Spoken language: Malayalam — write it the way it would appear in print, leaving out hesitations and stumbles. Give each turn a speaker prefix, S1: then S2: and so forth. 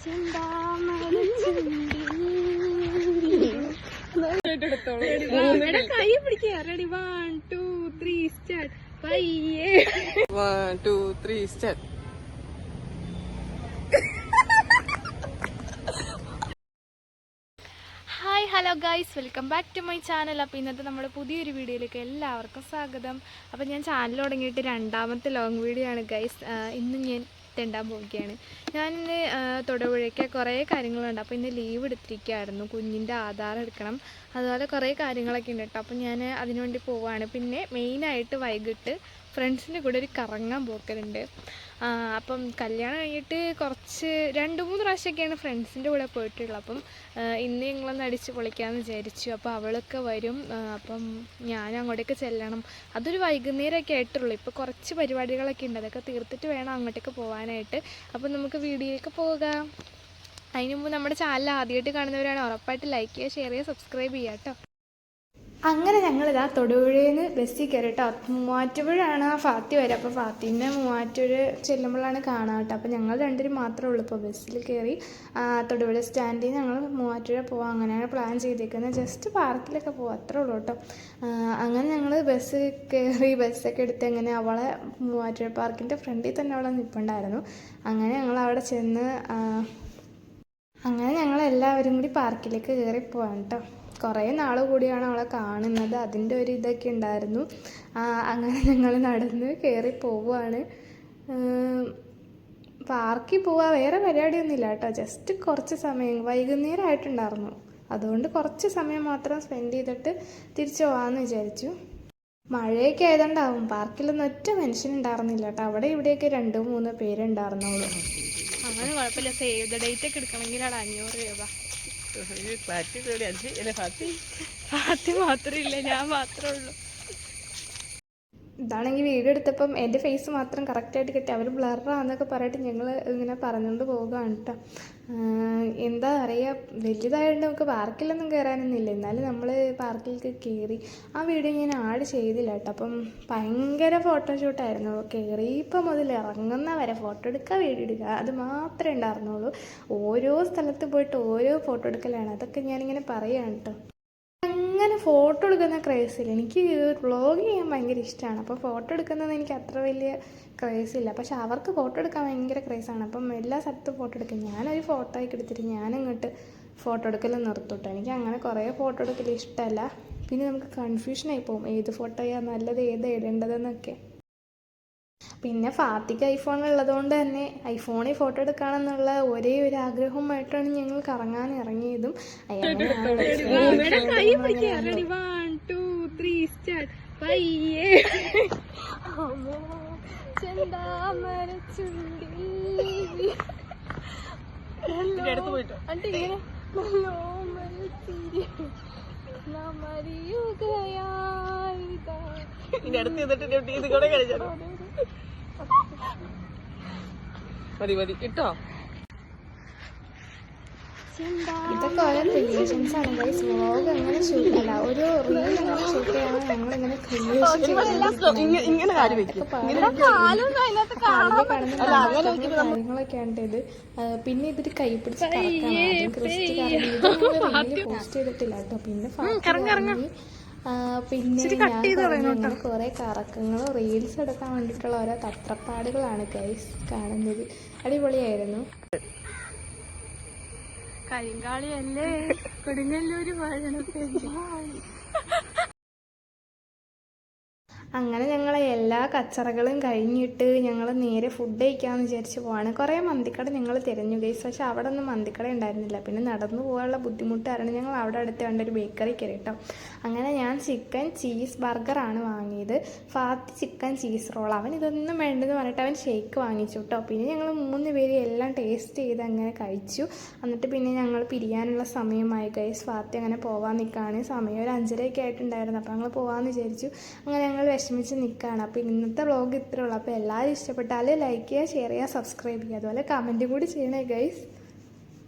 S1: കൈ പിടിക്കുക. Ready 1 2 3 start. 1 2 3 start.
S2: Hi hello guys, welcome back to my channel. അപ്പോൾ ഇന്നത്തെ നമ്മുടെ പുതിയൊരു വീഡിയോയിലേക്ക് എല്ലാവർക്കും സ്വാഗതം. അപ്പോൾ ഞാൻ ചാനൽ തുടങ്ങിയിട്ട് രണ്ടാമത്തെ ലോങ് വീഡിയോ ആണ് ഗൈസ്. ഇന്ന് ഞാൻ തെണ്ടാൻ പോവുകയാണ്. ഞാനിന്ന് തൊടുപുഴയ്ക്ക് കുറേ കാര്യങ്ങളുണ്ട്. അപ്പോൾ ഇന്ന് ലീവ് എടുത്തിരിക്കുകയായിരുന്നു. കുഞ്ഞിൻ്റെ ആധാർ എടുക്കണം, അതുപോലെ കുറേ കാര്യങ്ങളൊക്കെ ഉണ്ട് കേട്ടോ. അപ്പോൾ ഞാൻ അതിനുവേണ്ടി പോവുകയാണ്. പിന്നെ മെയിനായിട്ട് വൈകിട്ട് ഫ്രണ്ട്സിൻ്റെ കൂടെ ഒരു കറങ്ങാൻ പോക്കലുണ്ട്. അപ്പം കല്യാണം കഴിഞ്ഞിട്ട് കുറച്ച് 2-3 പ്രാവശ്യമൊക്കെയാണ് ഫ്രണ്ട്സിൻ്റെ കൂടെ പോയിട്ടുള്ളത്. അപ്പം ഇന്ന് ഞങ്ങളൊന്ന് അടിച്ച് പൊളിക്കാമെന്ന് വിചാരിച്ചു. അപ്പോൾ അവളൊക്കെ വരും. അപ്പം ഞാൻ അങ്ങോട്ടേക്ക് ചെല്ലണം. അതൊരു വൈകുന്നേരമൊക്കെ ആയിട്ടുള്ളൂ. ഇപ്പോൾ കുറച്ച് പരിപാടികളൊക്കെ ഉണ്ട്, അതൊക്കെ തീർത്തിട്ട് വേണം അങ്ങോട്ടേക്ക് പോകാനായിട്ട്. അപ്പം നമുക്ക് വീഡിയോയിലേക്ക് പോകാം. അതിന് മുമ്പ് നമ്മുടെ ചാനൽ ആദ്യമായിട്ട് കാണുന്നവരാണ് ഉറപ്പായിട്ട് ലൈക്ക് ചെയ്യുക, ഷെയർ ചെയ്യുക, സബ്സ്ക്രൈബ് ചെയ്യുക കേട്ടോ. അങ്ങനെ ഞങ്ങളിതാ തൊടുപുഴയിൽ നിന്ന് ബസ്സിൽ കയറി കേട്ടോ. മൂവാറ്റുപുഴയാണ് ആ ഫാത്തി വരെ. അപ്പോൾ ഫാത്തിനെ മൂവാറ്റുപുഴ ചെല്ലുമ്പോഴാണ് കാണാം കേട്ടോ. അപ്പോൾ ഞങ്ങൾ രണ്ടുപേരും മാത്രമേ ഉള്ളൂ. ഇപ്പോൾ ബസ്സിൽ കയറി തൊടുപുഴ സ്റ്റാൻഡിൽ നിന്ന് ഞങ്ങൾ മൂവാറ്റുപുഴ പോകാം, അങ്ങനെയാണ് പ്ലാൻ ചെയ്തേക്കുന്നത്. ജസ്റ്റ് പാർക്കിലൊക്കെ പോകാം, അത്രേ ഉള്ളൂ കേട്ടോ. അങ്ങനെ ഞങ്ങൾ ബസ് കയറി ബസ്സൊക്കെ എടുത്ത് അങ്ങനെ അവളെ മൂവാറ്റുപുഴ പാർക്കിൻ്റെ ഫ്രണ്ടിൽ തന്നെ അവളെ നിൽപ്പുണ്ടായിരുന്നു. അങ്ങനെ ഞങ്ങൾ അവിടെ ചെന്ന് അങ്ങനെ ഞങ്ങളെല്ലാവരും കൂടി പാർക്കിലേക്ക് കയറി പോകാം കേട്ടോ. കുറേ നാൾ കൂടിയാണ് അവളെ കാണുന്നത്, അതിൻ്റെ ഒരു ഇതൊക്കെ ഉണ്ടായിരുന്നു. അങ്ങനെ ഞങ്ങൾ നടന്ന് കയറി പോവുകയാണ്. പാർക്കിൽ പോവുക, വേറെ പരിപാടിയൊന്നുമില്ല കേട്ടോ. ജസ്റ്റ് കുറച്ച് സമയം വൈകുന്നേരമായിട്ടുണ്ടായിരുന്നു, അതുകൊണ്ട് കുറച്ച് സമയം മാത്രം സ്പെൻഡ് ചെയ്തിട്ട് തിരിച്ചു പോകാമെന്ന് വിചാരിച്ചു. മഴയൊക്കെ ആയതുകൊണ്ടാവും പാർക്കിലൊന്നും ഒറ്റ മനുഷ്യനുണ്ടായിരുന്നില്ല കേട്ടോ. അവിടെ ഇവിടെയൊക്കെ 2-3 പേരുണ്ടായിരുന്നുള്ളൂ. അങ്ങനെ കുഴപ്പമില്ല. സേവ് ദ ഡേറ്റ് ഒക്കെ എടുക്കണമെങ്കിലാണ് 500 രൂപ. ഫാത്തി മാത്രമില്ല, ഞാൻ മാത്രമേ ഉള്ളൂ. ഇതാണെങ്കിൽ വീഡിയോ എടുത്തപ്പം എൻ്റെ ഫേസ് മാത്രം കറക്റ്റായിട്ട് കിട്ടി. അവർ ബ്ലറാന്നൊക്കെ പറഞ്ഞിട്ട് ഞങ്ങൾ ഇങ്ങനെ പറഞ്ഞുകൊണ്ട് പോകുകയാണ് കേട്ടോ. എന്താ പറയുക, വലിയതായതുകൊണ്ട് നമുക്ക് പാർക്കിലൊന്നും കയറാനൊന്നുമില്ല. എന്നാലും നമ്മൾ പാർക്കിലേക്ക് കയറി. ആ വീഡിയോ ഞാൻ ആഡ് ചെയ്തില്ല കേട്ടോ. അപ്പം ഭയങ്കര ഫോട്ടോഷൂട്ടായിരുന്നു. കയറിയപ്പോൾ മുതൽ ഇറങ്ങുന്ന വരെ ഫോട്ടോ എടുക്കുക, വീഡിയോ എടുക്കുക, അത് മാത്രമേ ഉണ്ടായിരുന്നുള്ളൂ. ഓരോ സ്ഥലത്ത് പോയിട്ട് ഓരോ ഫോട്ടോ എടുക്കലാണ്. അതൊക്കെ ഞാനിങ്ങനെ പറയുകയാണ് കേട്ടോ. അങ്ങനെ ഫോട്ടോ എടുക്കുന്ന ക്രേസില്ല. എനിക്ക് വ്ളോഗ് ചെയ്യാൻ ഭയങ്കര ഇഷ്ടമാണ്. അപ്പോൾ ഫോട്ടോ എടുക്കുന്നത് എനിക്ക് അത്ര വലിയ ക്രേസില്ല. പക്ഷെ അവർക്ക് ഫോട്ടോ എടുക്കാൻ ഭയങ്കര ക്രേസാണ്. അപ്പം എല്ലാ സ്ഥലത്തും ഫോട്ടോ എടുക്കും. ഞാനൊരു ഫോട്ടോ ഒക്കെ എടുത്തിട്ട് ഞാനിങ്ങോട്ട് ഫോട്ടോ എടുക്കൽ നിർത്തുട്ടോ. എനിക്ക് അങ്ങനെ കുറേ ഫോട്ടോ എടുക്കൽ ഇഷ്ടമല്ല. പിന്നെ നമുക്ക് കൺഫ്യൂഷനായി പോകും ഏത് ഫോട്ടോയാണ് നല്ലത്, ഏത് ഇടേണ്ടതെന്നൊക്കെ. പിന്നെ ഫാത്തിക്ക് ഐഫോൺ ഉള്ളതുകൊണ്ട് തന്നെ ഐഫോണിൽ ഫോട്ടോ എടുക്കുകയാണെന്നുള്ള ഒരേ ഒരു ആഗ്രഹവുമായിട്ടാണ് ഞങ്ങൾ കറങ്ങാൻ ഇറങ്ങിയതും.
S1: മതി ഇട്ടോ.
S2: ഇതൊക്കെ ഓരോ ക്രിയേഷൻസ് ആണ് ഗൈസ്. വ്ളോഗ് അങ്ങനെ ഷൂട്ടല്ല, ഒരു റീൽ അങ്ങനെ ഷൂട്ട് ചെയ്യണം. ഞങ്ങളിങ്ങനെ കാര്യങ്ങളൊക്കെ ആണ് ഇത്. പിന്നെ ഇതൊരു കൈ പിടിച്ച് ക്രിസ്റ്റ് റീല് പോസ്റ്റ് ചെയ്തിട്ടില്ല കേട്ടോ. പിന്നെ പിന്നെ ഞാൻ കുറേ കറക്കങ്ങളും റീൽസ് എടുക്കാൻ വേണ്ടിയിട്ടുള്ള ഓരോ തത്രപ്പാടുകളാണ് ഗൈസ് കാണുന്നത്. അടിപൊളിയായിരുന്നു. കരിങ്കാളിയല്ലേ കൊടുങ്ങല്ലൂര് വാഴണത്തെ. അങ്ങനെ ഞങ്ങൾ എല്ലാ കച്ചറകളും കഴിഞ്ഞിട്ട് ഞങ്ങൾ നേരെ ഫുഡ് കഴിക്കാമെന്ന് വിചാരിച്ച് പോവാണ്. കുറേ മന്തിക്കട ഞങ്ങൾ തിരഞ്ഞു ഗൈസ്, പക്ഷെ അവിടെ ഒന്നും മന്തിക്കട ഉണ്ടായിരുന്നില്ല. പിന്നെ നടന്നു പോകാനുള്ള ബുദ്ധിമുട്ട് കാരണം ഞങ്ങൾ അവിടെ അടുത്ത് വേണ്ട ഒരു ബേക്കറി കയറി കേട്ടോ. അങ്ങനെ ഞാൻ ചിക്കൻ ചീസ് ബർഗറാണ് വാങ്ങിയത്. Fathi chicken cheese role. അവൻ ഇതൊന്നും വേണ്ടെന്ന് പറഞ്ഞിട്ട് അവൻ ഷേക്ക് വാങ്ങിച്ചു കേട്ടോ. പിന്നെ ഞങ്ങൾ 3 പേര് എല്ലാം ടേസ്റ്റ് ചെയ്ത് അങ്ങനെ കഴിച്ചു. എന്നിട്ട് പിന്നെ ഞങ്ങൾ പിരിയാനുള്ള സമയമായി ഗൈസ്. ഫാത്തി അങ്ങനെ പോകാൻ നിൽക്കുകയാണ്. സമയം ഒരു 5:30 ആയിട്ടുണ്ടായിരുന്നു. അപ്പോൾ ഞങ്ങൾ പോകാമെന്ന് വിചാരിച്ചു. അങ്ങനെ ഞങ്ങൾ വിഷമിച്ച് നിൽക്കുകയാണ്. അപ്പോൾ ഇന്നത്തെ വ്ളോഗ് ഇത്രേ ഉള്ളൂ. അപ്പോൾ എല്ലാവരും ഇഷ്ടപ്പെട്ടാൽ ലൈക്ക് ചെയ്യുക, ഷെയർ ചെയ്യുക, സബ്സ്ക്രൈബ് ചെയ്യുക, അതുപോലെ കമൻറ്റ് കൂടി ചെയ്യണേ ഗൈസ്.